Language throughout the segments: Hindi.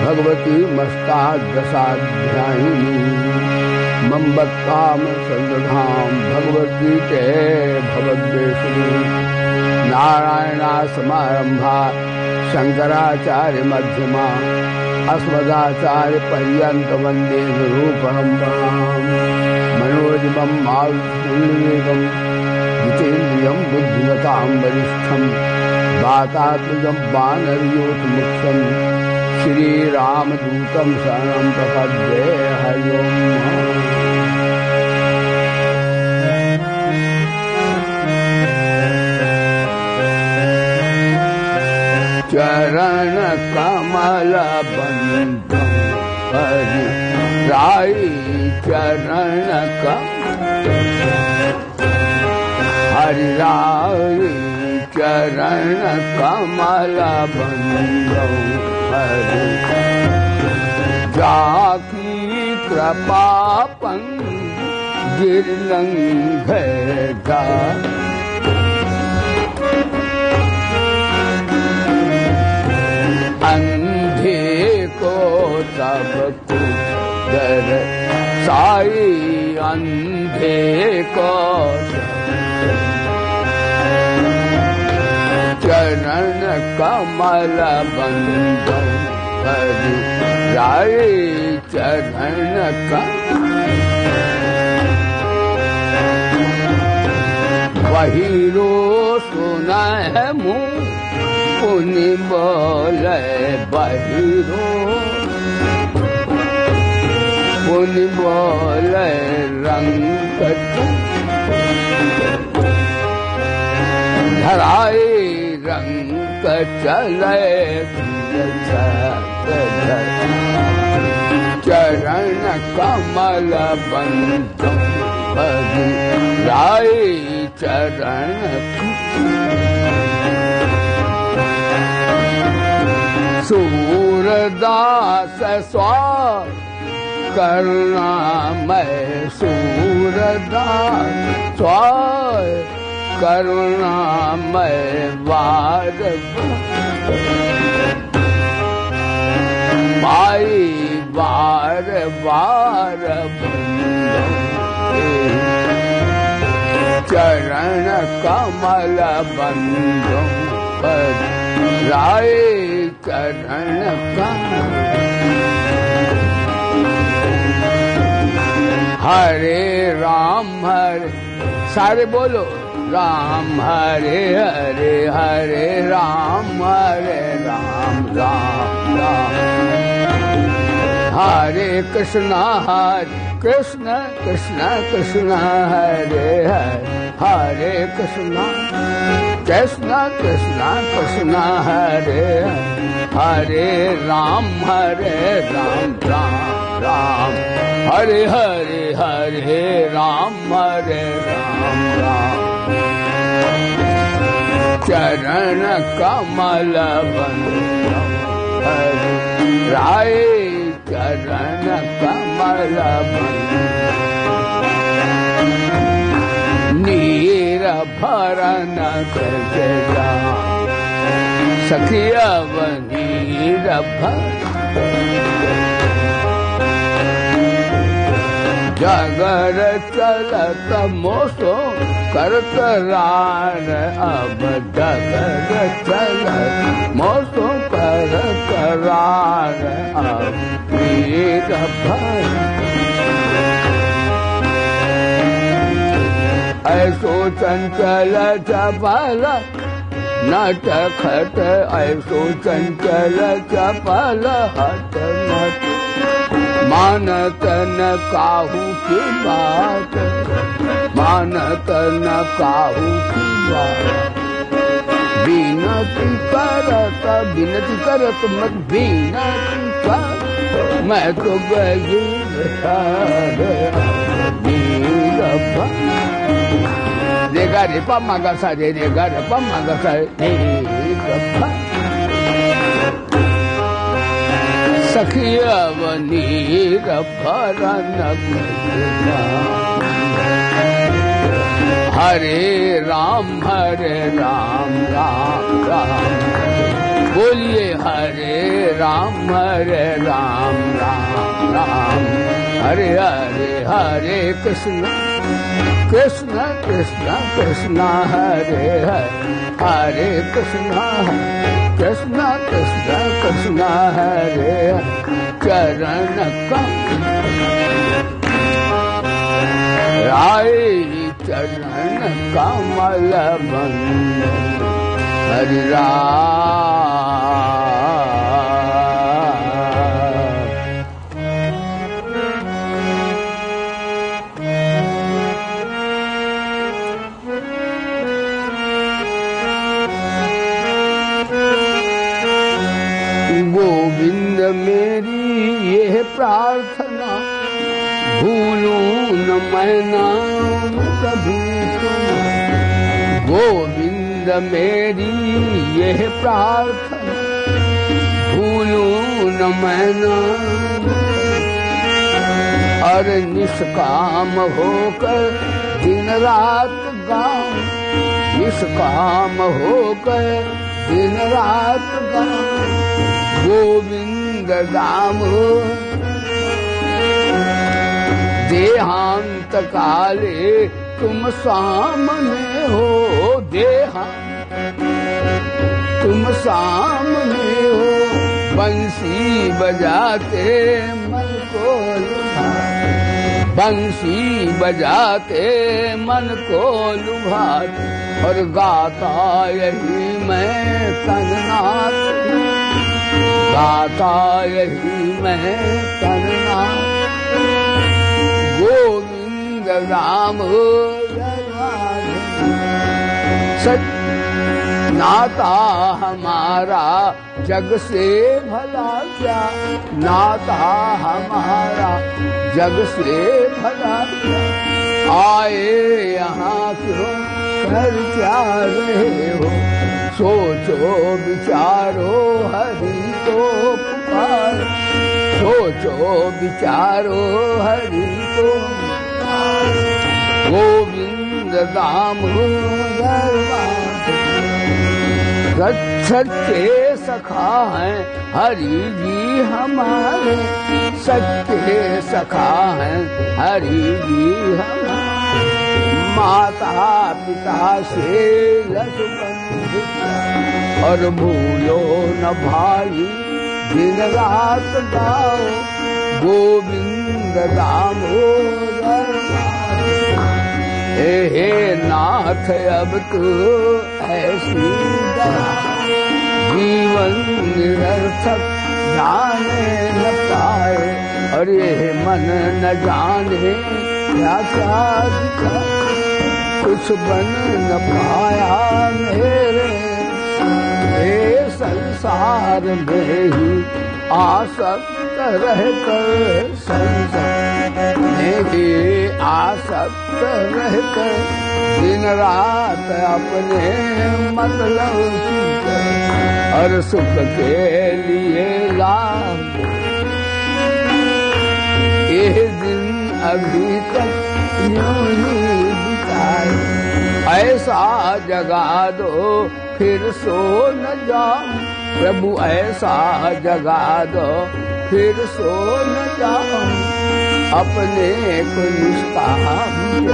भगवती मस्तादशाध्यायिनी मम्बत्काम संदधाम भगवती के भगवद्वेषिणी नारायणा समारंभा शंकराचार्य मध्यमा अस्मदाचार्य पर्यंत वंदे गुरु परंपराम् मनोजवं मारुतितुल्यवेगं जितेन्द्रियं बुद्धिमतां वरिष्ठं वातात्मजं वानरयूथमुख्यं श्रीरामदूतं शरणं प्रपद्ये। हरि ओम्। चरण कमल बंधन हरि राई चरण हरि राई चरण कमल बंधन हरि जाकी कृपा गिरलंघेगा अंधे को सब कुछ दर साई अंधे को चरण कमल बंधन हरि राई चरण वही रो सुना है मुँह पुनि बोले बहिरो पुनि बोले रंग धराए रंग चले चरण कमल बंधन हरि राई चरण सूरदास स्वार करुणा मैं सूरदास स्वार करुणा मैं वार भाई बार बार चरण कमल बंधन राय चरण हरे राम हरे सारे बोलो राम हरे हरे हरे राम राम राम हरे कृष्ण कृष्ण कृष्ण हरे हरे हरे कृष्ण कृष्ण कृष्ण कृष्ण हरे हरे राम राम राम हरे हरे हरे राम राम चरण कमल बंधन हरि राय चरण कमल नीर भरन सजा सखिया नीर भर जगर चलत मोसो करत रार अब जगर चलत मोसो करत रार अब नीर भर ऐसो चंचल चपल नट खट ऐसो चंचल चपल हट नट मानत न काहू की बात मानत न काहू की बात विनती करत मत विनती कर मैं तो गई रेगा रे पा मागा सा रे रेगा रे पा मागा सा रे सखिया नीर भरन हरे राम राम बोलिए हरे राम राम राम हरे हरे, हरे कृष्ण कृष्ण कृष्ण कृष्ण हरे हरे, हरे कृष्ण कृष्ण कृष्ण कृष्ण हरे हरे। चरण चरण कमल बंद हरि गोविंद मेरी यह प्रार्थना, भूलूं न मैं नाम कभी तुम्हारा। गोविंद मेरी यह प्रार्थना, भूलूं न मैं नाम। और निष्काम होकर दिन रात गाऊं, निष्काम होकर दिन रात गाऊं गोविंद दाम। देहांत काले तुम सामने हो, देहांत तुम सामने हो। बंसी बजाते मन को लुभाते, बंसी बजाते मन को लुभाते। और गाता यही मैं तन्नाथ, गाता यही मैं तन्नाथ। गोविंद राम सच नाता हमारा जग से भला क्या, नाता हमारा जग से भला क्या। आए यहाँ क्यों कर क्या रहे हो, सोचो विचारो हरि को पुकार। सोचो विचारो हरि को पुकार। गोविंद दाम सच्चे सखा हैं हरि जी हमारे, सच्चे सखा हैं हरि जी हमारे। माता पिता से लक्ष्मण और भूलो न भाई दिन रात गाओ गोविंद दामोदर। हे नाथ अब तू ऐसी जीवन निरर्थक जाने न पाए। अरे मन न जाने क्या क्या दिखा, कुछ बन न पाया मेरे। हे संसार में ही आसक्त रहकर, संसार में ही आसक्त रहकर दिन रात अपने मतलब की और सुख के लिए लाभ। ये दिन अभी तक यूं ही बिताए, ऐसा जगा दो फिर सो न जाऊं। प्रभु ऐसा जगा दो फिर सो न जाऊं, अपने को निष्काम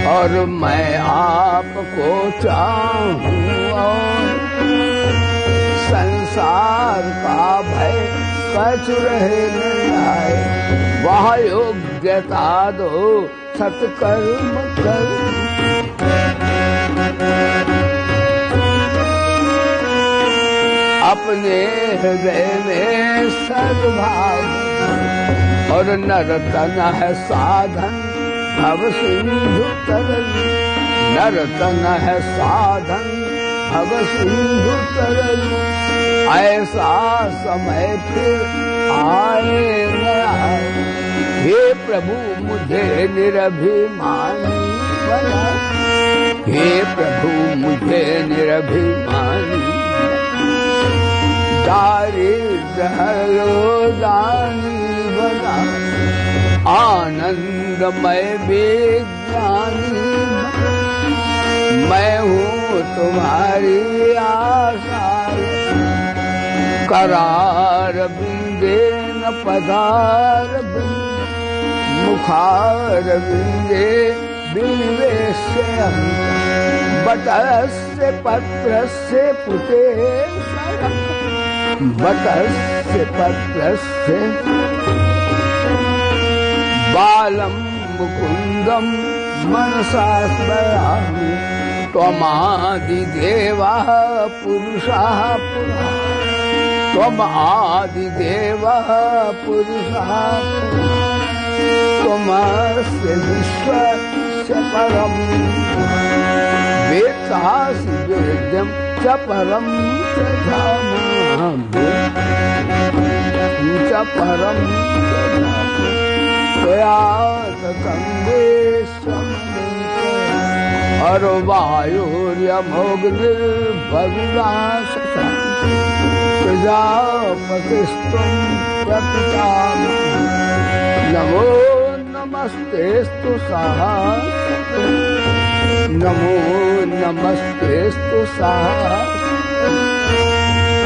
और मैं आपको चाहूं। और संसार का भय कछ रहे न जाए, वह योग्यता दो सत्कर्म कर। अपने हृदय में सद्भाव और नर्तन है साधन भव सिंधु तरल। नर्तन है साधन भव सिंधु तरल। ऐसा समय फिर आए न आए, हे प्रभु मुझे निरभिमानी बना। हे प्रभु मुझे निरभिमानी दारिद्र्य दानी बना। आनंदमय विज्ञानी मैं हूँ तुम्हारी आशा, करार बिंदे न पधार मुखार बिंदे बिन्वेष्य बटस्य पत्रस्य पुते बटस्य पत्रस्य बालम मुकुंदम मनसा स्मरामि त्वमादिदेवः पुरुषः पुरा त्वमादिदेवः पुरुषः त्वमस्य विश्वस्य परं वेत्तासि वेद्यं च परं च धाम च परं च धाम त्वया ततं विश्वम् अर्वायुर्यमोऽग्निर्भविनाशः प्रजापतिस्त्वं प्रपितामहः नमो नमस्तेस्तु सहस्रकृते नमो नमस्तेस्तु सहस्रकृते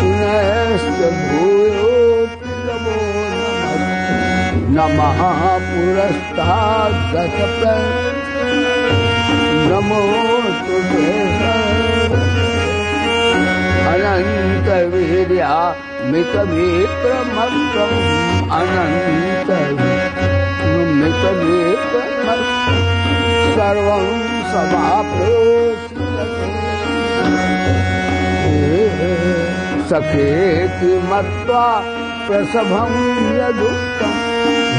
पुनश्च भूयोऽपि नमो नमस्ते नमः पुरस्ताद्गतप्र नमो तुभ्ये अनन्तवीर्यामितमेत्रमत्रम् अनन्तमितमेत्रमत्रम् सर्वं समाप्नोति सखेति मत्वा प्रसभं यदुक्तं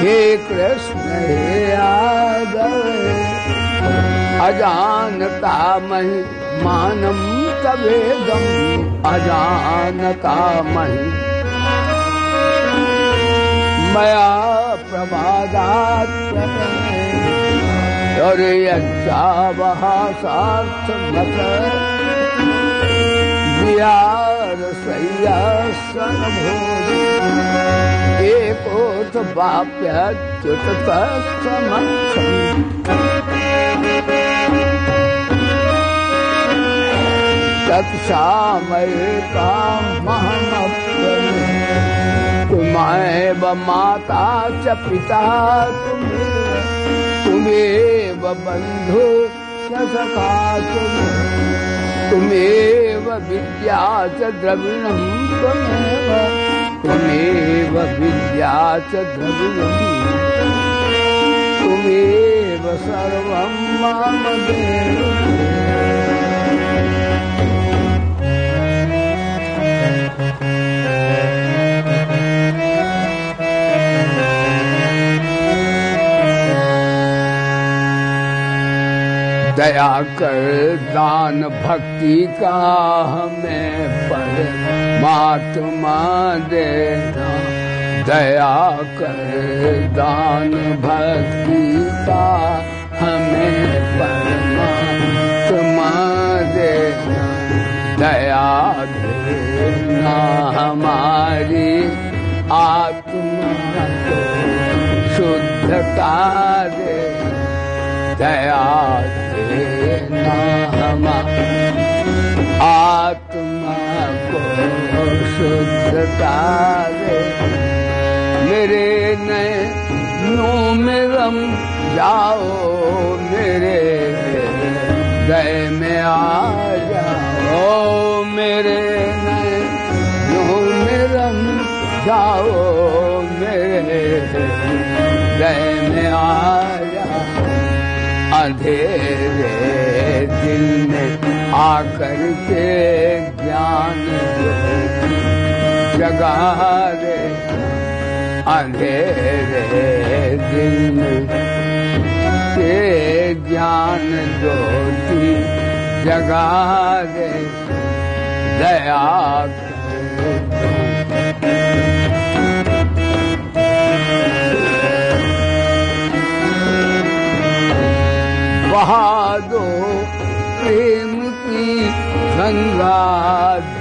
हे कृष्ण हे यादव अजानता महि मानं तवेदम् अजानता महि मया प्रमादात् यच्चावहासार्थमत विहारशय्यासनभोजि एकोऽथवाप्यच्युततस्तमक्षम् तत्क्षामयेतामहमप्यमे त्वमेव माता च पिता तुमेव बन्धु च सखा तुमेव विद्या च द्रविणं त्वमेव विद्या च द्रविणं तुमेव सर्वं मम देव दया कर दान भक्ति का हमें परमात्मा देना दया कर दान भक्ति का हमें परमात्मा देना दया देना हमारी आत्मा को शुद्धता दे दया देना हमारी आत्मा को शुद्धता दे मेरे नैनों में रम जाओ मेरे हृदय में आ जाओ मेरे नैनों में रम जाओ मेरे हृदय में आ जाओ अंधेरे दिल में आकर के ज्ञान जगा दे अंधेरे दिल में के ज्ञान ज्योति जगा दे दया बहा दो प्रेम की गंगा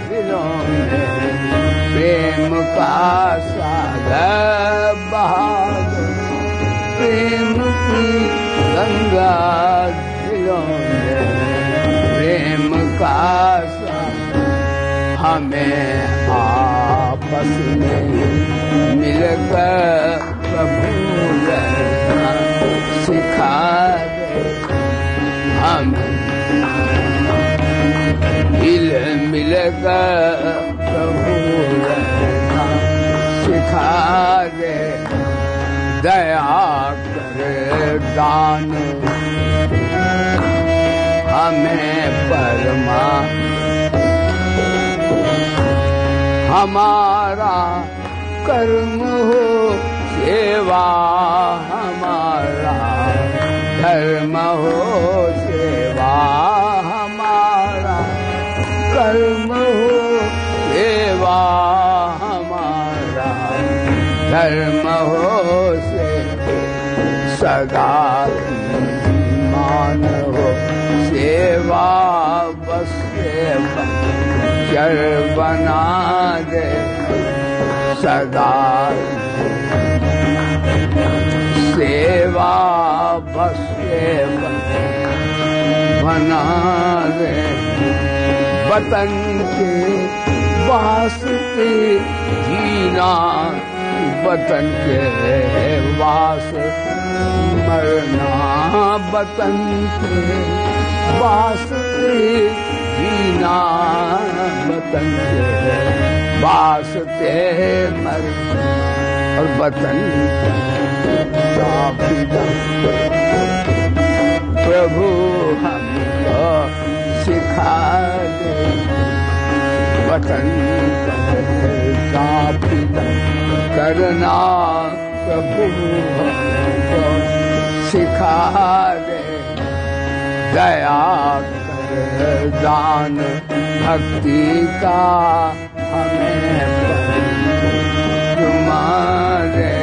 दिलों में प्रेम का सागर बहा दो प्रेम की गंगा दिलों में सखा हमें आपस में मिलकर प्रभु रहना सिखा दे हमें मिलकर प्रभु रहना सिखा दे दया कर दान हमें परमा हमारा कर्म हो सेवा हमारा धर्म हो सेवा हमारा कर्म हो सेवा हमारा धर्म हो से सदा मान हो सेवा बस चर बना दे सदा सेवा बस बना दे वतन के वास्ते जीना वतन के वास्ते मरना वतन के वास्ते जीना वतन के वास्ते मर और वतन का प्रभु हमको सिखा दे वतन का पिता करना प्रभु हमको सिखा दे दया कर दान भक्ति का हमें तुम्हारे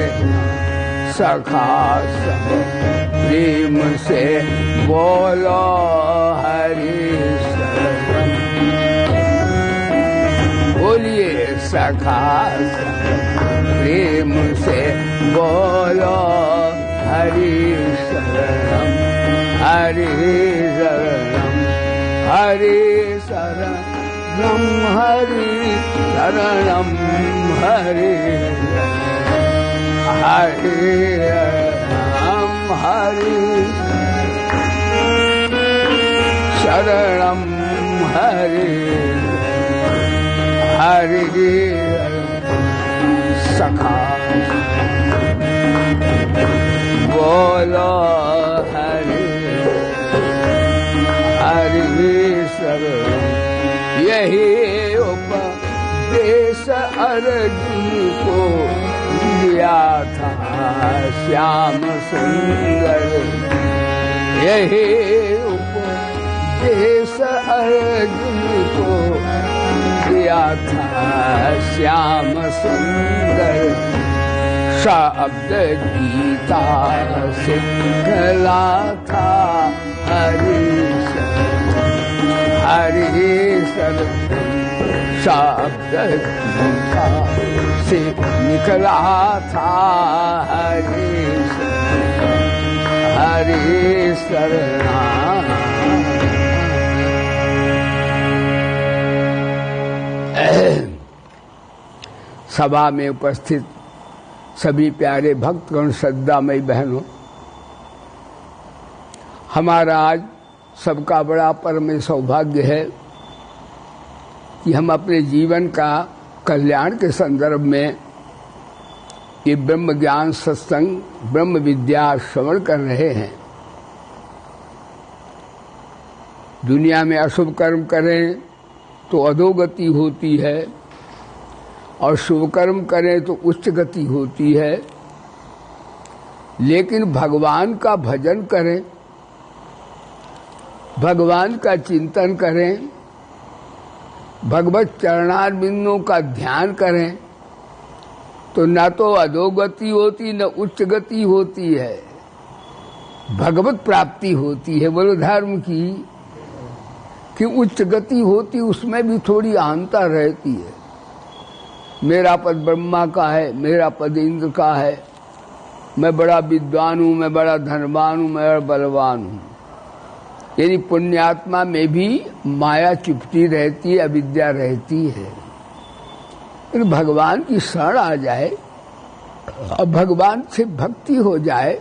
सखा सब प्रेम से बोलो हरि शरण बोलिए सखा प्रेम से बोलो हरि शरणम हरि शरणम हरि शरणम हरि शरणम हरि हरि राम हरि शरणम हरि हरि सखा बोलो हरि हरि शरण यही उपदेश अर्जुन को दिया था श्याम सुंदर यही उपदेश अर्जुन को दिया था श्याम सुंदर शब्द गीता सिखला था हरि शरण शब्द गीता से निकला था हरि शरणा सभा में उपस्थित सभी प्यारे भक्तगण श्रद्धामयी बहनों, हमारा आज सबका बड़ा परम सौभाग्य है कि हम अपने जीवन का कल्याण के संदर्भ में ये ब्रह्म ज्ञान सत्संग ब्रह्म विद्या श्रवण कर रहे हैं। दुनिया में अशुभ कर्म करें तो अधोगति होती है और शुभ कर्म करें तो उच्च गति होती है, लेकिन भगवान का भजन करें, भगवान का चिंतन करें, भगवत चरणारविंदों का ध्यान करें तो न तो अधोगति होती न उच्च गति होती है, भगवत प्राप्ति होती है। बोलो धर्म की कि उच्च गति होती उसमें भी थोड़ी आंता रहती है। मेरा पद ब्रह्मा का है, मेरा पद इंद्र का है, मैं बड़ा विद्वान हूँ, मैं बड़ा धनवान हूँ, मैं बड़ा बलवान हूँ, यानी पुण्यात्मा में भी माया चिपटी रहती है, अविद्या रहती है। लेकिन भगवान की शरण आ जाए और भगवान से भक्ति हो जाए,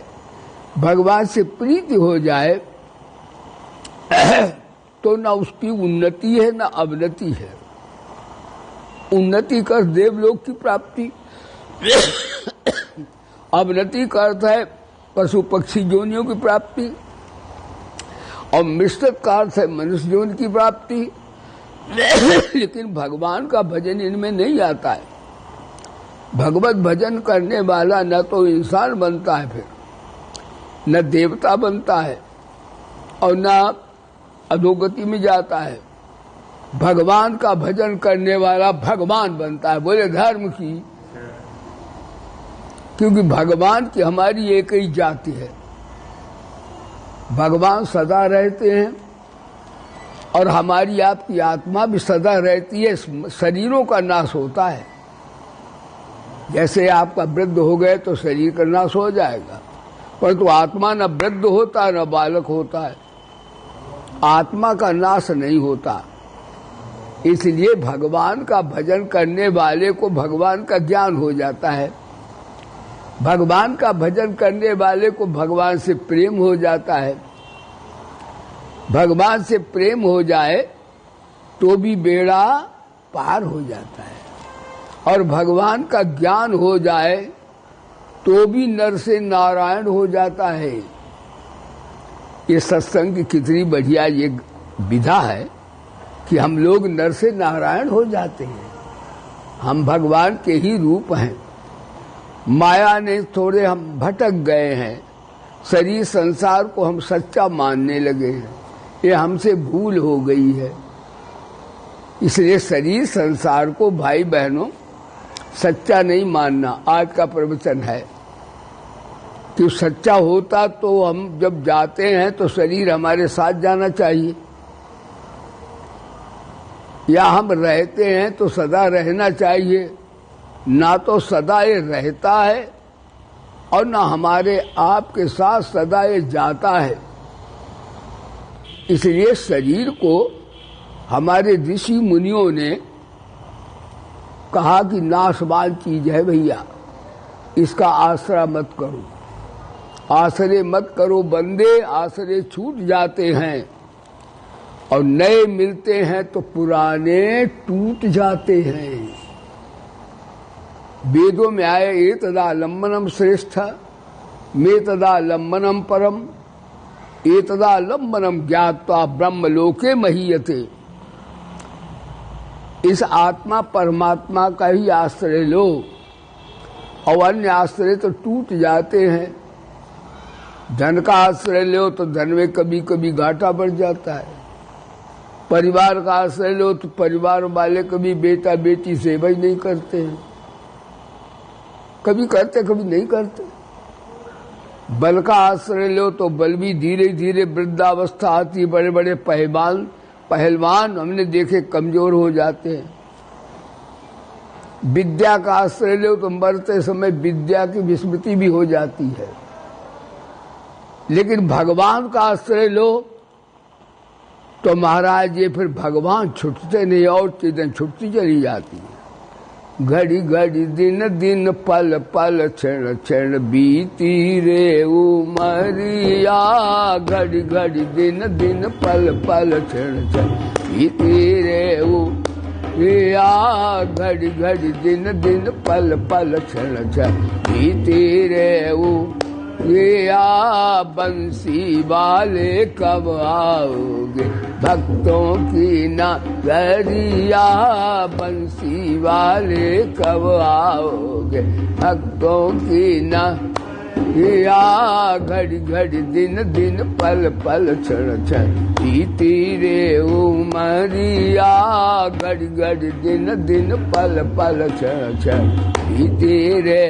भगवान से प्रीति हो जाए, तो न उसकी उन्नति है न अवनति है। उन्नति कर देवलोक की प्राप्ति, अवनति का अर्थ है पशु पक्षी योनियों की प्राप्ति, और मिश्रित का अर्थ है मनुष्य योनि की प्राप्ति। लेकिन भगवान का भजन इनमें नहीं आता है। भगवत भजन करने वाला न तो इंसान बनता है, फिर न देवता बनता है और न अधोगति में जाता है। भगवान का भजन करने वाला भगवान बनता है। बोले धर्म की, क्योंकि भगवान की हमारी एक ही जाति है। भगवान सदा रहते हैं और हमारी आपकी आत्मा भी सदा रहती है। शरीरों का नाश होता है। जैसे आपका वृद्ध हो गए तो शरीर का नाश हो जाएगा, परंतु आत्मा न वृद्ध होता है न बालक होता है। आत्मा का नाश नहीं होता। इसलिए भगवान का भजन करने वाले को भगवान का ज्ञान हो जाता है। भगवान का भजन करने वाले को भगवान से प्रेम हो जाता है। भगवान से प्रेम हो जाए तो भी बेड़ा पार हो जाता है, और भगवान का ज्ञान हो जाए तो भी नर से नारायण हो जाता है। ये सत्संग की कितनी बढ़िया ये विधा है कि हम लोग नर से नारायण हो जाते हैं। हम भगवान के ही रूप हैं। माया ने थोड़े हम भटक गए हैं। शरीर संसार को हम सच्चा मानने लगे हैं। ये हमसे भूल हो गई है। इसलिए शरीर संसार को भाई बहनों सच्चा नहीं मानना आज का प्रवचन है। कि सच्चा होता तो हम जब जाते हैं तो शरीर हमारे साथ जाना चाहिए, या हम रहते हैं तो सदा रहना चाहिए। ना तो सदा ये रहता है और ना हमारे आप के साथ सदा ये जाता है। इसलिए शरीर को हमारे ऋषि मुनियों ने कहा कि नाशवान चीज है भैया, इसका आश्रय मत करो। आश्रय मत करो बंदे, आश्रय छूट जाते हैं और नए मिलते हैं तो पुराने टूट जाते हैं। वेदों में आए एतदालंबनम श्रेष्ठ मेतदालंबनम परम एतदालंबनम ज्ञात्वा ब्रह्मलोके महीयते। इस आत्मा परमात्मा का ही आश्रय लो, और अन्य आश्रय तो टूट जाते हैं। धन का आश्रय लो तो धन में कभी कभी घाटा बढ़ जाता है। परिवार का आश्रय लो तो परिवार वाले कभी बेटा बेटी सेवा ही नहीं करते हैं। कभी करते कभी नहीं करते। बल का आश्रय लो तो बल भी धीरे धीरे वृद्धावस्था आती, बड़े बड़े पहलवान हमने देखे कमजोर हो जाते हैं। विद्या का आश्रय लो तो मरते समय विद्या की विस्मृति भी हो जाती है। लेकिन भगवान का आश्रय लो तो महाराज ये फिर भगवान छुटते नहीं और चीजें छुटती चली जाती है। घड़ी घड़ी दिन दिन पल पल क्षण क्षण बीती रे उमरिया। घड़ी घड़ी दिन दिन पल पल क्षण क्षण बीती रे उमरिया। घड़ी घड़ी दिन दिन पल पल क्षण क्षण बीती रे उमरिया। बंसी वाले कब आओगे भक्तों की नगरिया। बंसी वाले कब आओगे भक्तों की नगरिया। घड़ी घड़ी दिन दिन पल पल क्षण क्षण बीती रे उमरिया। घड़ी घड़ी दिन दिन पल पल क्षण क्षण बीती रे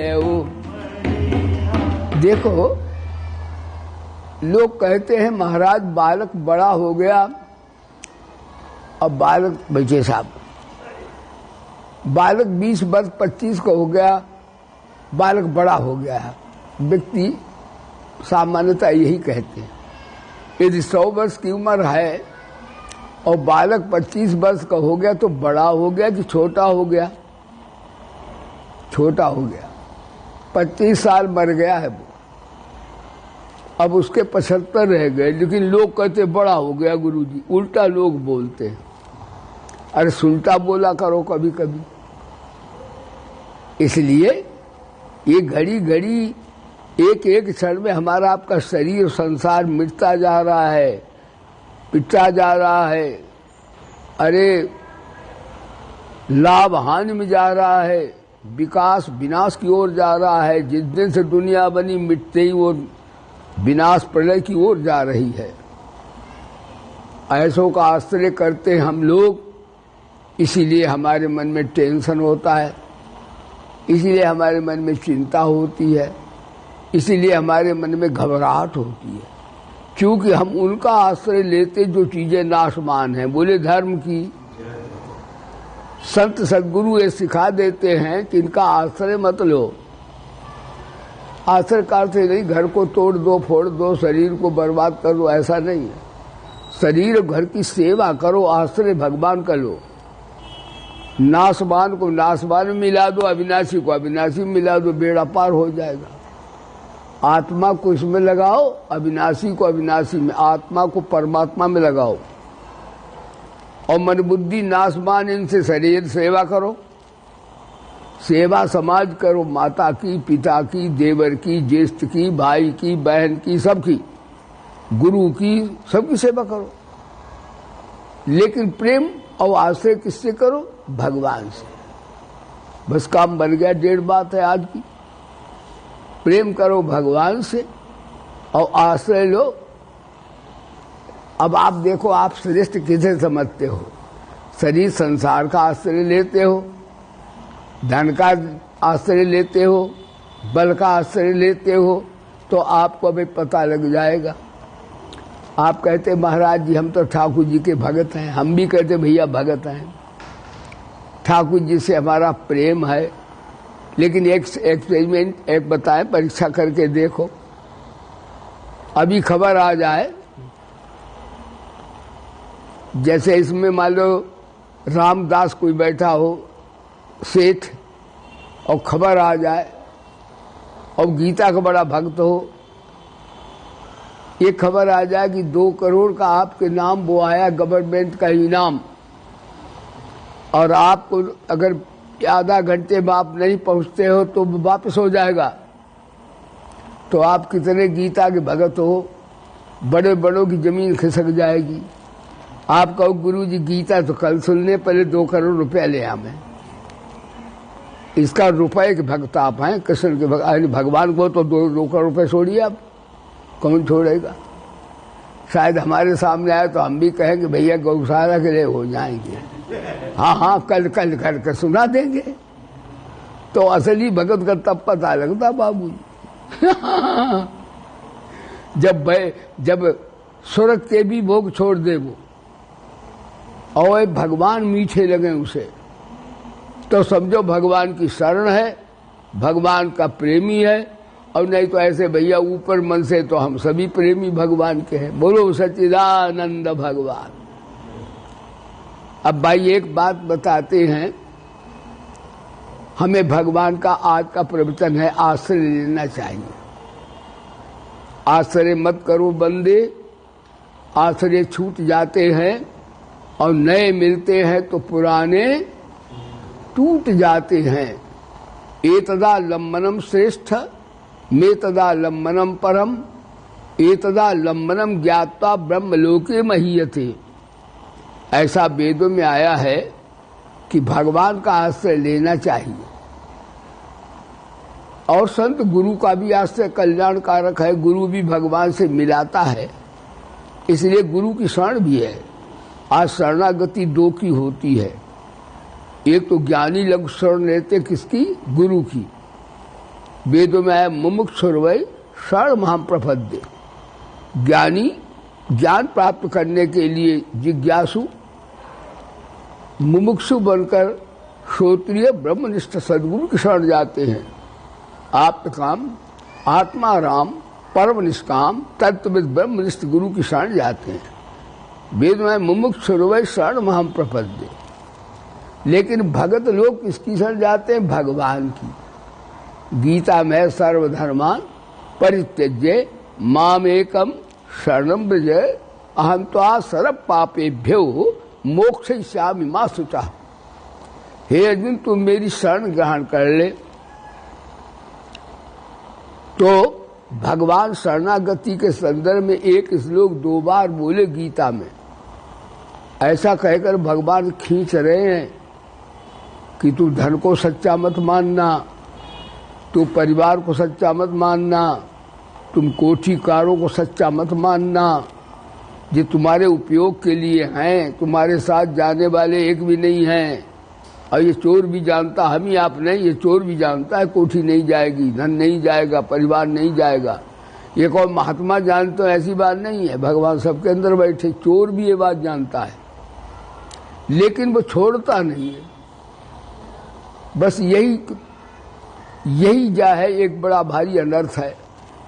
देखो, लोग कहते हैं महाराज बालक बड़ा हो गया। अब बालक बच्चे साहब, बालक 20 वर्ष 25 का हो गया, बालक बड़ा हो गया है। व्यक्ति सामान्यतः यही कहते हैं। यदि 100 वर्ष की उम्र है और बालक 25 वर्ष का हो गया तो बड़ा हो गया कि छोटा हो गया? छोटा हो गया। 25 साल मर गया है वो, अब उसके 75 रह गए, लेकिन लोग कहते बड़ा हो गया गुरुजी। उल्टा लोग बोलते हैं। अरे सुनता बोला करो कभी कभी। इसलिए ये घड़ी घड़ी एक एक क्षण में हमारा आपका शरीर संसार मिटता जा रहा है, पिटा जा रहा है। अरे लाभ हानि में जा रहा है, विकास विनाश की ओर जा रहा है। जिस दिन से दुनिया बनी मिटते ही वो विनाश प्रलय की ओर जा रही है। ऐसों का आश्रय करते हैं हम लोग, इसीलिए हमारे मन में टेंशन होता है, इसीलिए हमारे मन में चिंता होती है, इसीलिए हमारे मन में घबराहट होती है, क्योंकि हम उनका आश्रय लेते जो चीजें नाशमान हैं। बोले धर्म की। संत सद्गुरु ये सिखा देते हैं कि इनका आश्रय मत लो। आश्रय का अर्थ नहीं घर को तोड़ दो, फोड़ दो, शरीर को बर्बाद कर दो, ऐसा नहीं है। शरीर घर की सेवा करो, आश्रय भगवान का लो। नाशवान को नाशवान में मिला दो, अविनाशी को अविनाशी में मिला दो, बेड़ा पार हो जाएगा। आत्मा को इसमें लगाओ, अविनाशी को अविनाशी में, आत्मा को परमात्मा में लगाओ। और मन बुद्धि नाशवान, इनसे शरीर सेवा करो। सेवा समाज करो, माता की, पिता की, देवर की, ज्येष्ठ की, भाई की, बहन की, सबकी, गुरु की, सबकी सेवा करो। लेकिन प्रेम और आश्रय किससे करो? भगवान से। बस काम बन गया। 1.5 बात है आज की। प्रेम करो भगवान से और आश्रय लो। अब आप देखो, आप श्रेष्ठ किसे समझते हो? शरीर संसार का आश्रय लेते हो, धन का आश्रय लेते हो, बल का आश्रय लेते हो, तो आपको अभी पता लग जाएगा। आप कहते महाराज जी हम तो ठाकुर जी के भगत हैं। हम भी कहते भैया भगत हैं, ठाकुर जी से हमारा प्रेम है। लेकिन एक एक्सपेरिमेंट एक बताएं, परीक्षा करके देखो। अभी खबर आ जाए, जैसे इसमें मान लो रामदास कोई बैठा हो सेठ, और खबर आ जाए और गीता का बड़ा भक्त हो, ये खबर आ जाए कि 2 करोड़ का आपके नाम वो आया गवर्नमेंट का इनाम, और आपको अगर आधा घंटे में आप नहीं पहुंचते हो तो वापस हो जाएगा, तो आप कितने गीता के भगत हो? बड़े बड़ों की जमीन खिसक जाएगी। आप कहो गुरु जी गीता तो कल सुनने, पहले 2 करोड़ रुपया ले आए। इसका रुपए के भक्त आप हैं, कृष्ण के भक्त। भगवान को तो 2 करोड़ रुपए छोड़िए, आप कौन छोड़ेगा? शायद हमारे सामने आए तो हम भी कहेंगे भैया गौशाला के लिए हो जाएंगे। हाँ हाँ, कल कल करके सुना देंगे। तो असली भगत का तब पता लगता बाबू। जब स्वर्ग के भी भोग छोड़ दे वो, और भगवान मीठे लगे उसे, तो समझो भगवान की शरण है, भगवान का प्रेमी है। और नहीं तो ऐसे भैया ऊपर मन से तो हम सभी प्रेमी भगवान के हैं। बोलो सच्चिदानंद भगवान। अब भाई एक बात बताते हैं, हमें भगवान का आज का प्रवचन है आश्रय लेना चाहिए। आश्रय मत करो बंदे, आश्रय छूट जाते हैं और नए मिलते हैं तो पुराने टूट जाते हैं। एतदा लंबनम श्रेष्ठ मेतदा लंबनम परम, एतदा लंबनम ज्ञात्वा ब्रह्मलोके महीयते। ऐसा वेदों में आया है कि भगवान का आश्रय लेना चाहिए। और संत गुरु का भी आश्रय कल्याणकारक है। गुरु भी भगवान से मिलाता है, इसलिए गुरु की शरण भी है। आज शरणागति 2 की होती है। एक तो ज्ञानी लोग शरण लेते किसकी? गुरु की। वेदों में आया मुमुक्षुर्वै शरणमहं प्रपद्ये। ज्ञानी ज्ञान प्राप्त करने के लिए जिज्ञासु मुमुक्षु बनकर श्रोत्रिय ब्रह्मनिष्ठ सद्गुरु की शरण जाते हैं। आप्त काम आत्मा राम परम निष्काम तत्वविद ब्रह्मनिष्ठ गुरु की शरण जाते हैं। वेद में मुमुक्षुर्वै शरण महम प्रपद्ये। लेकिन भगत लोग किसकी शरण जाते हैं? भगवान की। गीता में सर्वधर्मान परित्यज्य मामेकम शरणं व्रज अहं त्वा सर्व पापेभ्यो मोक्षयिष्यामि मा शुचः। हे अर्जुन, तुम मेरी शरण ग्रहण कर ले। तो भगवान शरणागति के संदर्भ में एक श्लोक 2 बार बोले गीता में। ऐसा कहकर भगवान खींच रहे हैं कि तू धन को सच्चा मत मानना, तू परिवार को सच्चा मत मानना, तुम कोठीकारों को सच्चा मत मानना, जो तुम्हारे उपयोग के लिए हैं, तुम्हारे साथ जाने वाले एक भी नहीं हैं। और ये चोर भी जानता, हम ही आप नहीं, ये चोर भी जानता है कोठी नहीं जाएगी, धन नहीं जाएगा, परिवार नहीं जाएगा। ये कोई महात्मा जानते हो, ऐसी बात नहीं है। भगवान सबके अंदर बैठे, चोर भी ये बात जानता है, लेकिन वो छोड़ता नहीं है। बस यही जा है एक बड़ा भारी अनर्थ है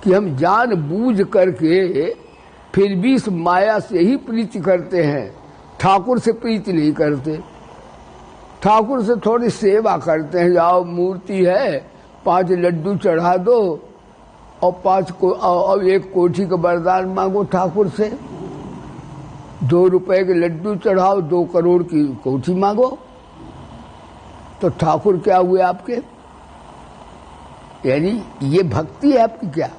कि हम जान बूझ करके फिर भी इस माया से ही प्रीति करते हैं, ठाकुर से प्रीति नहीं करते। ठाकुर से थोड़ी सेवा करते हैं, जाओ मूर्ति है 5 लड्डू चढ़ा दो और 1 कोठी का वरदान मांगो ठाकुर से। 2 रुपए के लड्डू चढ़ाओ, 2 करोड़ की कोठी मांगो, तो ठाकुर क्या हुए आपके? यानी ये भक्ति है आपकी क्या?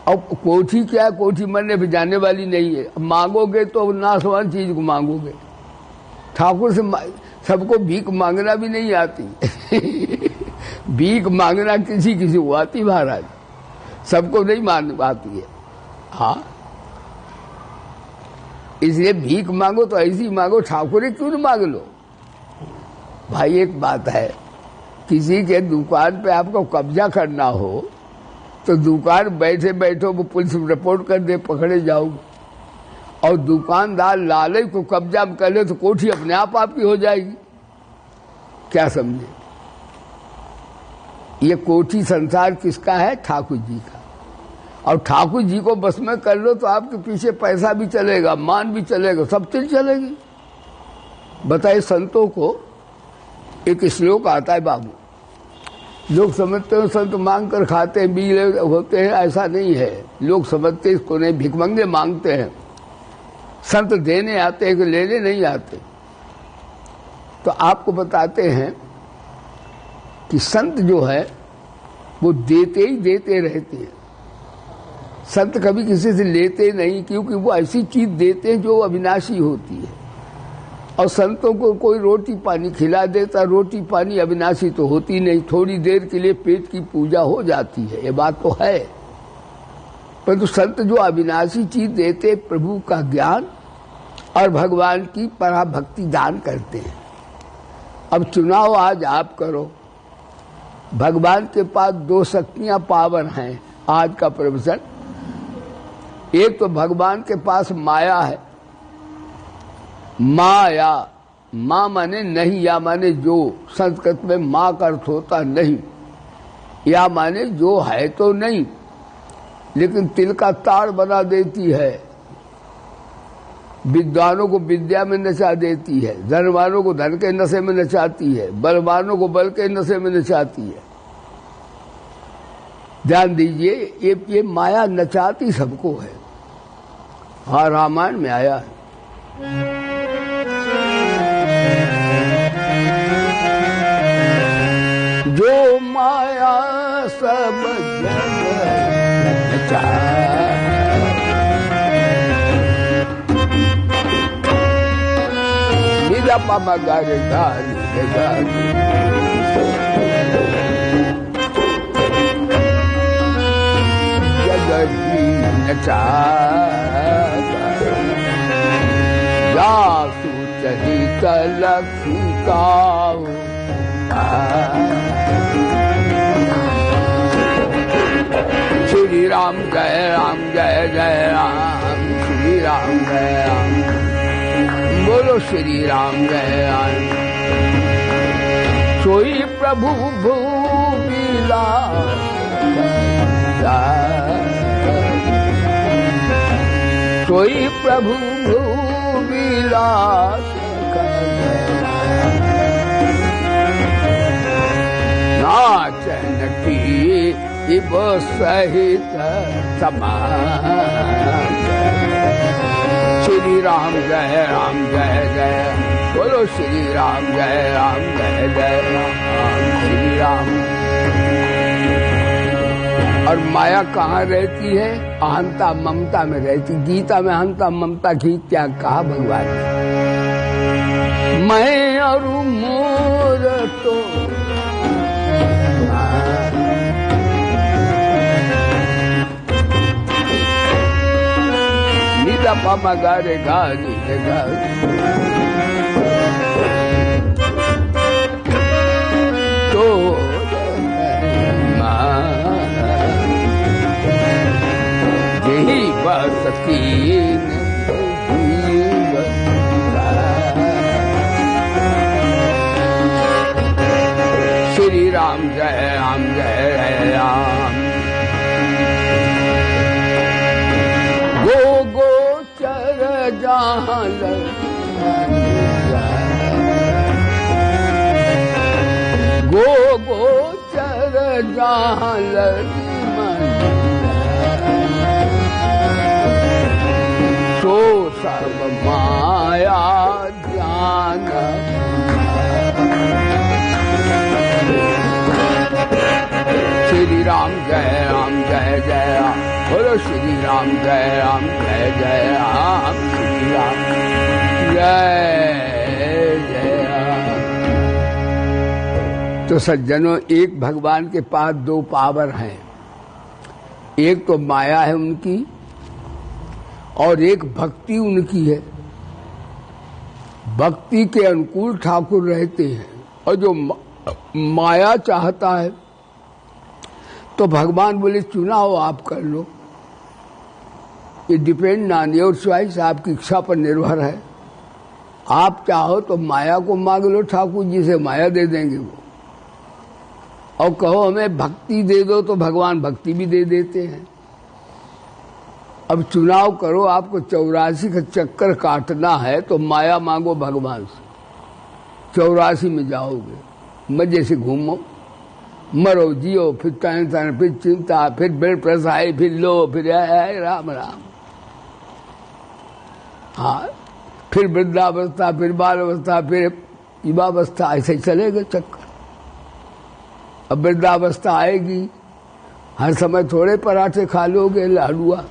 अब कोठी क्या है? कोठी मरने पे जाने वाली नहीं है। मांगोगे तो नाशवान चीज को मांगोगे। ठाकुर से सबको भीख मांगना भी नहीं आती। भीख मांगना किसी को आती महाराज, सबको नहीं मांग आती है। हाँ, इसलिए भीख मांगो तो ऐसी मांगो, ठाकुर क्यों न मांग लो। भाई एक बात है, किसी के दुकान पे आपको कब्जा करना हो तो दुकान बैठे बैठो वो पुलिस रिपोर्ट कर दे, पकड़े जाओ। और दुकानदार लालच को कब्जा में कर ले तो कोठी अपने आप आपकी हो जाएगी। क्या समझे? ये कोठी संसार किसका है? ठाकुर जी का। और ठाकुर जी को बस में कर लो तो आपके पीछे पैसा भी चलेगा, मान भी चलेगा, सब चीज चलेगी। बताइए, संतों को एक श्लोक आता है बाबू, लोग समझते हैं संत मांग कर खाते हैं, बीले होते हैं, ऐसा नहीं है। लोग समझते इसको नहीं, भिखमंगे मांगते हैं, संत देने आते हैं कि लेने नहीं आते। तो आपको बताते हैं कि संत जो है वो देते ही देते रहते हैं। संत कभी किसी से लेते नहीं, क्योंकि वो ऐसी चीज देते हैं जो अविनाशी होती है। और संतों को कोई रोटी पानी खिला देता, रोटी पानी अविनाशी तो होती नहीं, थोड़ी देर के लिए पेट की पूजा हो जाती है, ये बात तो है। परंतु संत जो अविनाशी चीज देते, प्रभु का ज्ञान और भगवान की पराभक्ति दान करते हैं। अब चुनाव आज आप करो। भगवान के पास 2 शक्तियां पावन हैं आज का प्रवचन। एक तो भगवान के पास माया है। माया, माँ माने नहीं, या माने जो, संस्कृत में माँ का अर्थ होता नहीं, या माने जो है तो नहीं लेकिन तिल का ताड़ बना देती है, विद्वानों को विद्या में नचा देती है, धनवानों को धन के नशे में नचाती है, बलवानों को बल के नशे में नचाती है। ध्यान दीजिए, ये माया नचाती सबको है। हाँ, रामायण में आया है। जो माया सब जग नचाए, मेरा पापा गारे गारी जगती नचाए, जासु चही कलखी काऊ। श्री राम जय राम, जय जय राम, श्री राम जय राम, बोलो श्री राम जय राम। सोई प्रभु भूमिला सोई प्रभु विलास नाचन की इब सहित समान। श्री राम जय जय बोलो श्री राम जय राम श्री राम। और माया कहाँ रहती है? अहंता ममता में रहती। गीता में अहंता ममता की त्याग कहा भगवान ने। मैं और मोर तो नीला पामा गारे गा तो यही बस कीन श्री राम जय राम गो गोचर जहाँ गो गोचर जहाँ तो सर्व माया ज्ञान। श्री राम जय राम बोलो श्री राम जय राम श्री राम जय राम। तो सज्जनों, एक भगवान के पास दो पावर हैं। एक तो माया है उनकी और एक भक्ति उनकी है। भक्ति के अनुकूल ठाकुर रहते हैं और जो माया चाहता है तो भगवान बोले चुनाव आप कर लो। ये डिपेंड ऑन योर चॉइस, आपकी इच्छा पर निर्भर है। आप चाहो तो माया को मांग लो, ठाकुर जी से माया दे देंगे वो। और कहो हमें भक्ति दे दो तो भगवान भक्ति भी दे देते हैं। अब चुनाव करो, आपको 84 का चक्कर काटना है तो माया मांगो भगवान से। 84 में जाओगे, मजे से घूमो, मरो जियो, फिर टेंशन, फिर चिंता, फिर बेड प्रसाई, फिर लो, फिर राम राम। हाँ, फिर वृद्धावस्था, फिर बाल अवस्था, फिर युवावस्था, ऐसे ही चलेगा चक्कर। अब वृद्धावस्था आएगी, हर समय थोड़े पराठे खा लोगे लाडुआ।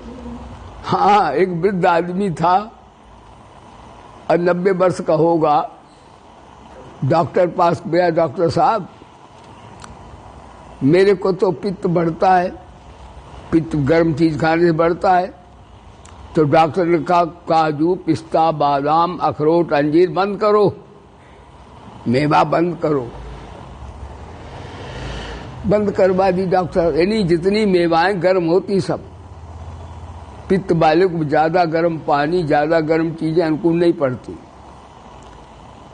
हाँ, एक वृद्ध आदमी था और 90 वर्ष का होगा, डॉक्टर पास गया। डॉक्टर साहब, मेरे को तो पित्त बढ़ता है, पित्त गर्म चीज खाने से बढ़ता है। तो डॉक्टर ने कहा काजू, पिस्ता, बादाम, अखरोट, अंजीर बंद करो, मेवा बंद करो। बंद करवा दी डॉक्टर। यानी जितनी मेवाएं गर्म होती सब। पित्त वाले को ज्यादा गर्म पानी, ज्यादा गर्म चीजें अनुकूल नहीं पड़ती।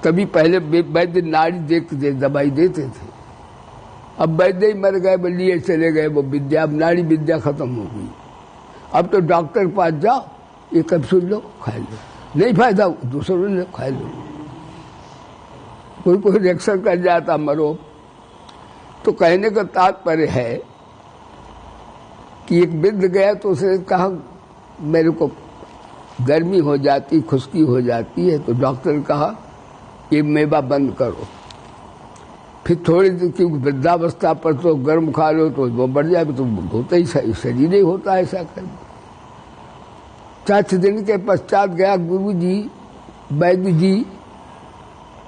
तभी पहले वैद्य नाड़ी देखते थे, दवाई देते थे। अब वैद्य ही मर गए, बल्लिए चले गए वो विद्या, अब नाड़ी विद्या खत्म हो गई। अब तो डॉक्टर के पास जाओ, ये कैप्सूल लो, खा लो, नहीं फायदा दूसरों ने खा लो। कोई रिएक्शन कर जाता, मरो। तो कहने का तात्पर्य है कि एक वृद्ध गया तो उसने कहा मेरे को गर्मी हो जाती, खुश्की हो जाती है। तो डॉक्टर ने कहा ये मेवा बंद करो। फिर थोड़ी देर, क्योंकि वृद्धावस्था पर तो गर्म खा लो तो वो बढ़ जाए, तो होता ही शरीर ही होता है ऐसा कर। 4 दिन के पश्चात गया, गुरु जी, वैद्य जी,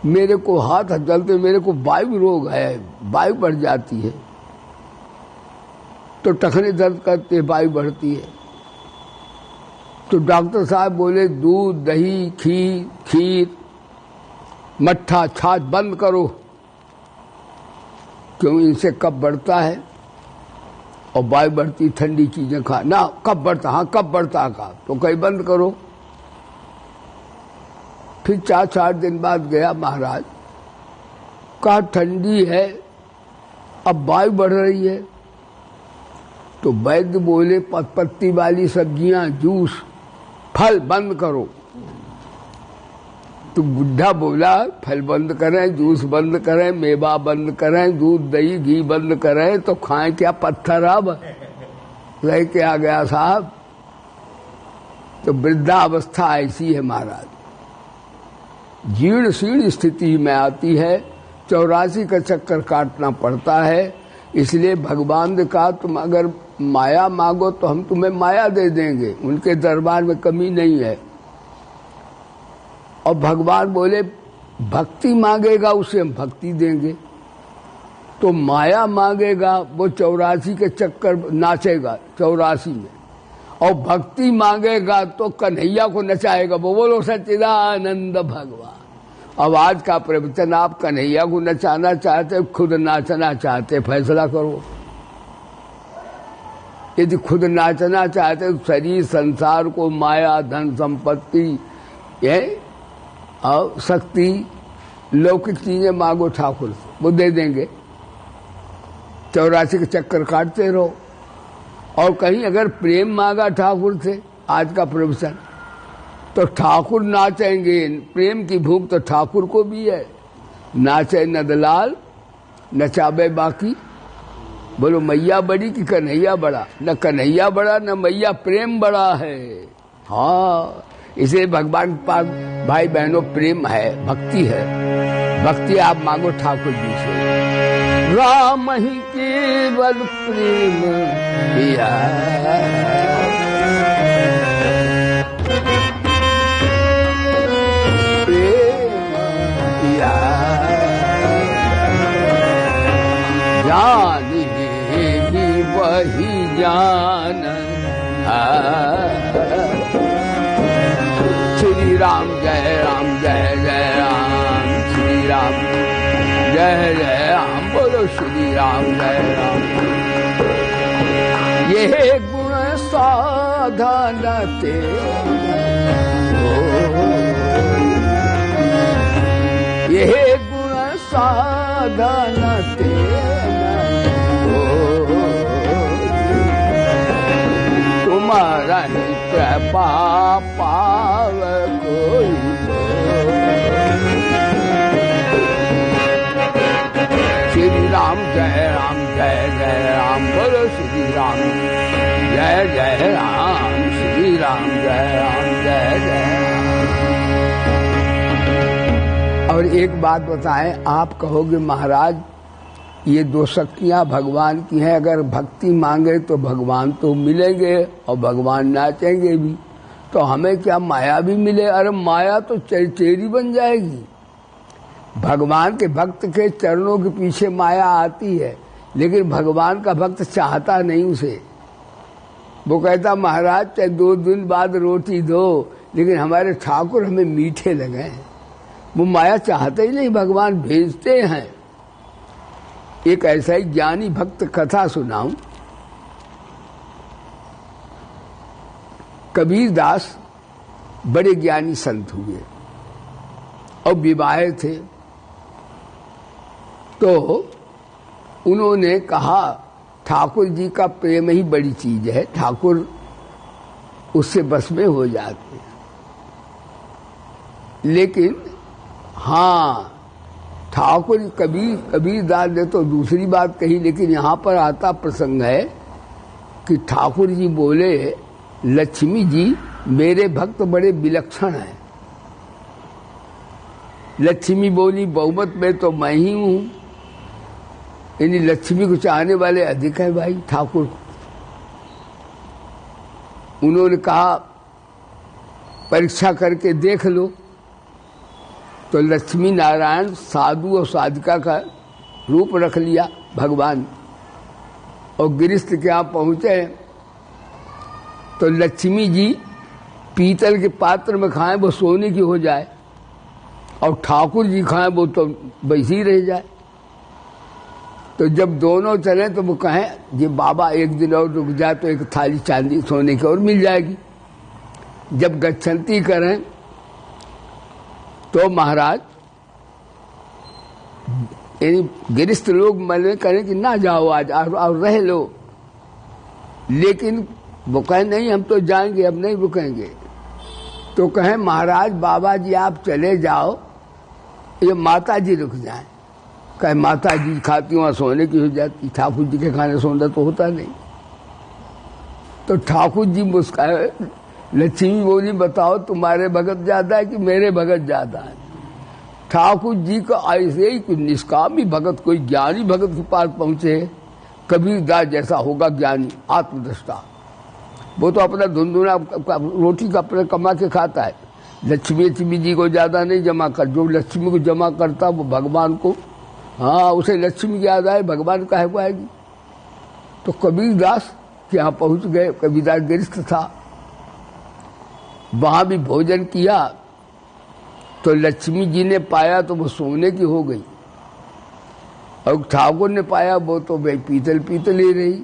मेरे को हाथ जलते, मेरे को वायु रोग है, वायु बढ़ जाती है। तो टखने दर्द करते, वायु बढ़ती है। तो डॉक्टर साहब बोले दूध, दही, खीर, मट्ठा, छाछ बंद करो, क्यों इनसे कफ बढ़ता है और वायु बढ़ती, ठंडी चीजें खा ना। कब बढ़ता, हाँ कब बढ़ता का, तो कहीं बंद करो। फिर 4 दिन बाद गया महाराज, कहा ठंडी है, अब वायु बढ़ रही है। तो वैद्य बोले पत्ती वाली सब्जियां, जूस फल बंद करो। तो बुढ़ा बोला फल बंद करें, जूस बंद करें, मेवा बंद करें, दूध दही घी बंद करें तो खाएं क्या पत्थर। अब रह के आ गया साहब। तो वृद्धावस्था ऐसी है महाराज, जीर्ण शीर्ण स्थिति में आती है, 84 का चक्कर काटना पड़ता है। इसलिए भगवान ने कहा तुम अगर माया मांगो तो हम तुम्हें माया दे देंगे, उनके दरबार में कमी नहीं है। और भगवान बोले भक्ति मांगेगा उसे हम भक्ति देंगे, तो माया मांगेगा वो 84 के चक्कर नाचेगा 84 में, और भक्ति मांगेगा तो कन्हैया को नचाएगा। वो बोलो सच्चिदानंद भगवान। अब आज का प्रवचन आप कन्हैया को नचाना चाहते, खुद नाचना चाहते, फैसला करो। यदि खुद नाचना चाहते तो शरीर संसार को माया धन संपत्ति ये और शक्ति लौकिक चीजें मांगो ठाकुर से, वो दे देंगे। 84 के चक्कर काटते रहो। और कहीं अगर प्रेम मांगा ठाकुर से, आज का प्रवचन, तो ठाकुर नाचेंगे। प्रेम की भूख तो ठाकुर को भी है। नाचे नंदलाल नचाबे बाकी। बोलो मैया बड़ी कि कन्हैया बड़ा? न कन्हैया बड़ा न मैया, प्रेम बड़ा है। हाँ, इसे भगवान के पास भाई बहनों प्रेम है, भक्ति है। भक्ति आप मांगो ठाकुर जी से। राम ही केवल प्रेम किया, जान ही वही जान। श्री राम जय राम जय जय राम, श्री राम जय जय राम, बोलो श्री राम जय राम। ये गुण साधन तेरा, ये गुण साधन तेरा, तुम्हारा ही कृपा पाव कोई। श्री राम जय राम जय जय राम, बोलो श्री राम जय जय राम, श्री राम जय राम जय जय राम। और एक बात बताएं, आप कहोगे महाराज ये दो शक्तियां भगवान की हैं, अगर भक्ति मांगे तो भगवान तो मिलेंगे और भगवान नाचेंगे भी, तो हमें क्या माया भी मिले? अरे माया तो चेरी बन जाएगी। भगवान के भक्त के चरणों के पीछे माया आती है, लेकिन भगवान का भक्त चाहता नहीं उसे। वो कहता महाराज चाहे 2 दिन बाद रोटी दो, लेकिन हमारे ठाकुर हमें मीठे लगे। वो माया चाहते ही नहीं, भगवान भेजते हैं। एक ऐसा ही ज्ञानी भक्त कथा सुनाऊं। कबीर दास बड़े ज्ञानी संत हुए और विवाहे थे, तो उन्होंने कहा ठाकुर जी का प्रेम ही बड़ी चीज है, ठाकुर उससे बस में हो जाते हैं। लेकिन हाँ, ठाकुर कबीर दास ने तो दूसरी बात कही, लेकिन यहाँ पर आता प्रसंग है कि ठाकुर जी बोले लक्ष्मी जी मेरे भक्त बड़े विलक्षण हैं। लक्ष्मी बोली बहुमत में तो मैं ही हूँ, यानी लक्ष्मी को चाहने वाले अधिक है भाई ठाकुर। उन्होंने कहा परीक्षा करके देख लो। तो लक्ष्मी नारायण साधु और साधिका का रूप रख लिया भगवान, और गिरिस्थ के यहाँ पहुंचे तो लक्ष्मी जी पीतल के पात्र में खाएं वो सोने की हो जाए, और ठाकुर जी खाएं वो तो वैसी रह जाए। तो जब दोनों चले तो वो कहें जी बाबा एक दिन और रुक जाए तो एक थाली चांदी सोने की और मिल जाएगी। जब गच्छन्ती करें तो महाराज यानी गिरिस्थ लोग मने करें कि ना जाओ आज और रह लो, लेकिन वो कहें नहीं हम तो जाएंगे, अब नहीं रुकेंगे। तो कहें महाराज बाबा जी आप चले जाओ, ये माता जी रुक जाए। कहे माता जी खाती वहां सोने की हो जाती, ठाकुर जी के खाने सोना तो होता नहीं। तो ठाकुर जी मुस्काए, लक्ष्मी बोली बताओ तुम्हारे भगत ज्यादा है कि मेरे भगत ज्यादा है? ठाकुर जी का ऐसे ही कोई निष्कामी भगत, कोई ज्ञानी भगत के पास पहुंचे, कबीरदास जैसा होगा ज्ञानी आत्मदृष्टा, वो तो अपना धुंधुना रोटी का अपने कमा के खाता है। लक्ष्मी जी को ज्यादा नहीं जमा कर, जो लक्ष्मी को जमा करता वो भगवान को, हाँ उसे लक्ष्मी की याद आए, भगवान काहे को आएगी। तो कबीरदास के यहाँ पहुंच गए। कबीरदास गिरस्थ था, वहां भी भोजन किया तो लक्ष्मी जी ने पाया तो वो सोने की हो गई, और ठाकुर ने पाया वो तो भाई पीतल पीतल ही रही।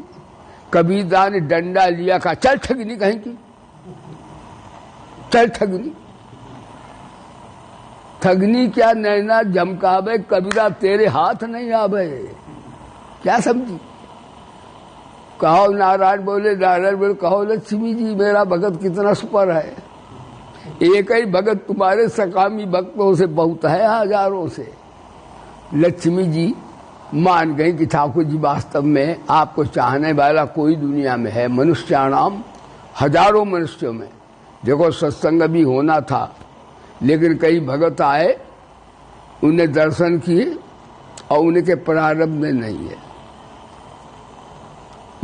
कबीरदास ने डंडा लिया, कहा चल ठगनी कहीं की, चल ठगनी। ठगनी क्या नैना झमकावे, कबीरा तेरे हाथ नहीं आवे। क्या समझी? कहो नारायण बोले, नारायण बोले, कहो लक्ष्मी जी मेरा भगत कितना सुपर है। एक ही भगत तुम्हारे सकामी भक्तों से बहुत है, हजारों से। लक्ष्मी जी मान गई कि ठाकुर जी वास्तव में आपको चाहने वाला कोई दुनिया में है। मनुष्याणाम, हजारों मनुष्यों में। देखो सत्संग भी होना था, लेकिन कई भगत आए, उन्हें दर्शन किए और उनके प्रारब्ध में नहीं है।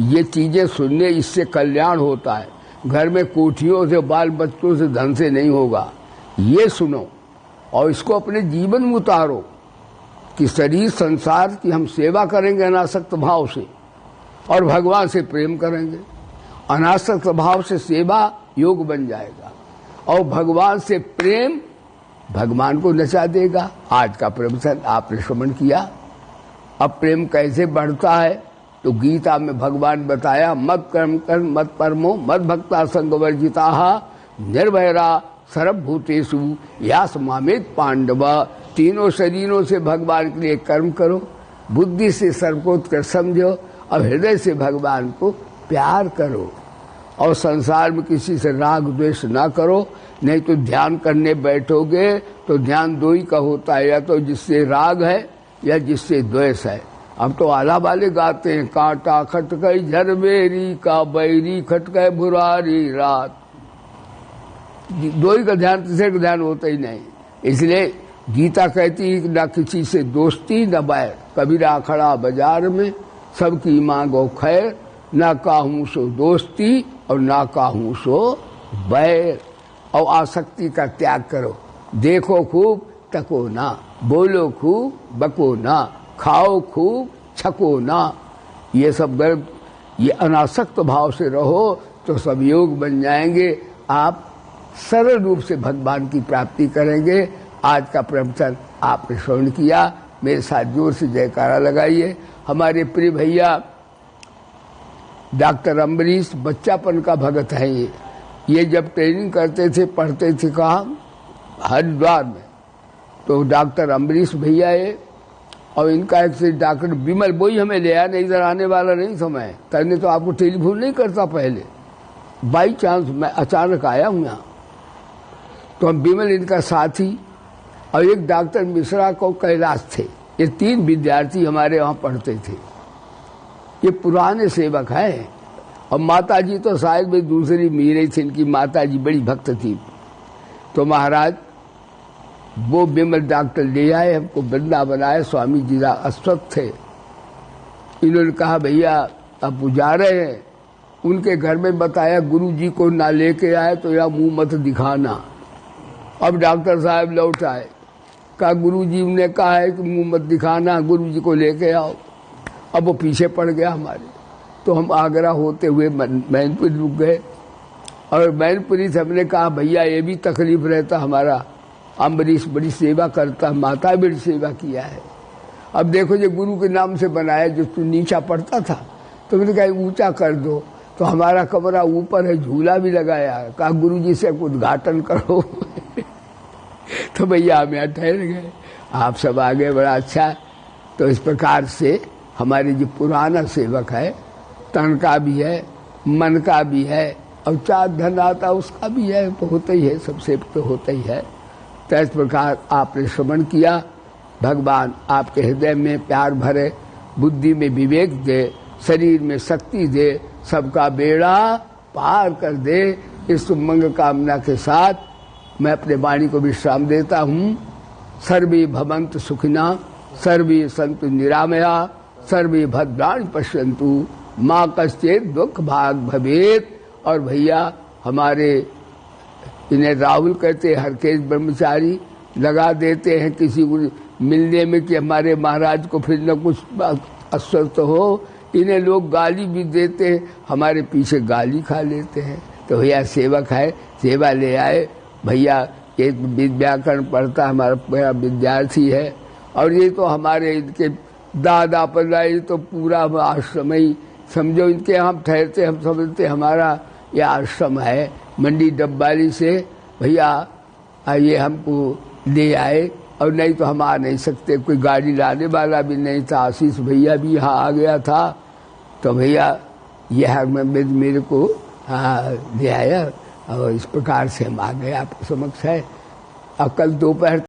ये चीजें सुनने, इससे कल्याण होता है। घर में कोठियों से, बाल बच्चों से, धन से नहीं होगा। ये सुनो और इसको अपने जीवन में उतारो कि शरीर संसार की हम सेवा करेंगे अनासक्त भाव से, और भगवान से प्रेम करेंगे। अनासक्त भाव से सेवा योग बन जाएगा, और भगवान से प्रेम भगवान को नचा देगा। आज का प्रवचन आपने श्रवण किया। अब प्रेम कैसे बढ़ता है तो गीता में भगवान बताया, मत कर्म कर मत परमो मत भक्ता संग वर्जिता निर्भयरा सर्वभूतेषु यास मामेत पांडव। तीनों शरीरों से भगवान के लिए कर्म करो, बुद्धि से सर्वोत्कृष्ट समझो, और हृदय से भगवान को प्यार करो, और संसार में किसी से राग द्वेष ना करो। नहीं तो ध्यान करने बैठोगे तो ध्यान दो ही का होता है, या तो जिससे राग है या जिससे द्वेष है। अब तो आला वाले गाते हैं, कांटा खटकई झरबेरी का बैरी खटकई बुरारी रात। दो ही का ध्यान, तीसरे का ध्यान होता ही नहीं। इसलिए गीता कहती है कि न किसी से दोस्ती न बैर, कबीरा खड़ा बाजार में सबकी मांगो खैर, ना काहूं सो दोस्ती और ना काहूं सो बैर। और आसक्ति का त्याग करो। देखो खूब तको ना, बोलो खूब बको ना, खाओ खूब छको ना। ये सब गर्भ, ये अनासक्त भाव से रहो तो सब योग बन जाएंगे। आप सरल रूप से भगवान की प्राप्ति करेंगे। आज का प्रवचन आपने श्रवण किया, मेरे साथ जोर से जयकारा लगाइए। हमारे प्रिय भैया डॉक्टर अम्बरीश बच्चापन का भगत है। ये जब ट्रेनिंग करते थे, पढ़ते थे कहाँ, हरिद्वार में, तो डॉक्टर अम्बरीश भैया ये, और इनका एक से डॉक्टर विमल, वही हमें ले आया, नहीं इधर आने वाला नहीं था मैं। करने तो आपको टेलीफोन नहीं करता पहले, बाई चांस मैं अचानक आया हूँ यहाँ। तो हम विमल इनका साथी, और एक डॉक्टर मिश्रा को कैलाश थे। ये तीन विद्यार्थी हमारे वहाँ पढ़ते थे। ये पुराने सेवक हैं। और माता जी तो शायद भी दूसरी मीरे थी, इनकी माता जी बड़ी भक्त थी। तो महाराज वो विमल डॉक्टर ले आए, हमको वृंदावन आए। स्वामी जी अस्वस्थ थे। इन्होंने कहा भैया अब वो जा रहे हैं। उनके घर में बताया गुरु जी को ना लेके आए तो या मुंह मत दिखाना। अब डॉक्टर साहब लौट आए, कहा गुरु जी ने कहा है कि मुंह मत दिखाना, गुरु जी को लेके आओ। अब वो पीछे पड़ गया हमारे। तो हम आगरा होते हुए मैनपुरी रुक गए, और मैनपुरी से हमने कहा भैया ये भी तकलीफ रहता हमारा, अम्बरीश बड़ी सेवा करता, माता बड़ी सेवा किया है। अब देखो जो गुरु के नाम से बनाया, जो तू नीचा पड़ता था, तो मैंने कहा ऊंचा कर दो। तो हमारा कमरा ऊपर है, झूला भी लगाया, कहा गुरु जी से उद्घाटन करो। तो भैया हम यहाँ ठहर गए, आप सब आ गए, बड़ा अच्छा। तो इस प्रकार से हमारे जो पुराना सेवक है, तन का भी है, मन का भी है, और 4 धन आता उसका भी है, तो होता ही है, सबसे तो होता ही है। तो इस प्रकार आपने श्रवण किया, भगवान आपके हृदय में प्यार भरे, बुद्धि में विवेक दे, शरीर में शक्ति दे, सबका बेड़ा पार कर दे। इस मंगल कामना के साथ मैं अपने वाणी को विश्राम देता हूँ। सर्वे भवन्तु सुखिना, सर्वे सन्तु निरामया, सर्वे भद्राणि पश्यन्तु, माँ कश्चित् दुख भाग भवेत्। और भैया हमारे इन्हें राहुल कहते हैं, हरकेश ब्रह्मचारी लगा देते हैं किसी को मिलने में कि हमारे महाराज को फिर न कुछ अस्वस्थ हो। इन्हें लोग गाली भी देते हैं, हमारे पीछे गाली खा लेते हैं। तो भैया सेवक है, सेवा ले आए। भैया एक व्याकरण पढ़ता हमारा विद्यार्थी है, और ये तो हमारे इनके दादा पदा, ये तो पूरा आश्रम ही समझो, इनके यहाँ हम ठहरते, हम समझते हमारा ये आश्रम है। मंडी डब्बाली से भैया आइए हमको ले आए, और नहीं तो हम आ नहीं सकते, कोई गाड़ी लाने वाला भी नहीं था। आशीष भैया भी यहाँ आ गया था, तो भैया यह मेरे को ले आया, और इस प्रकार से हम आ गए आपके समक्ष है। अब कल दोपहर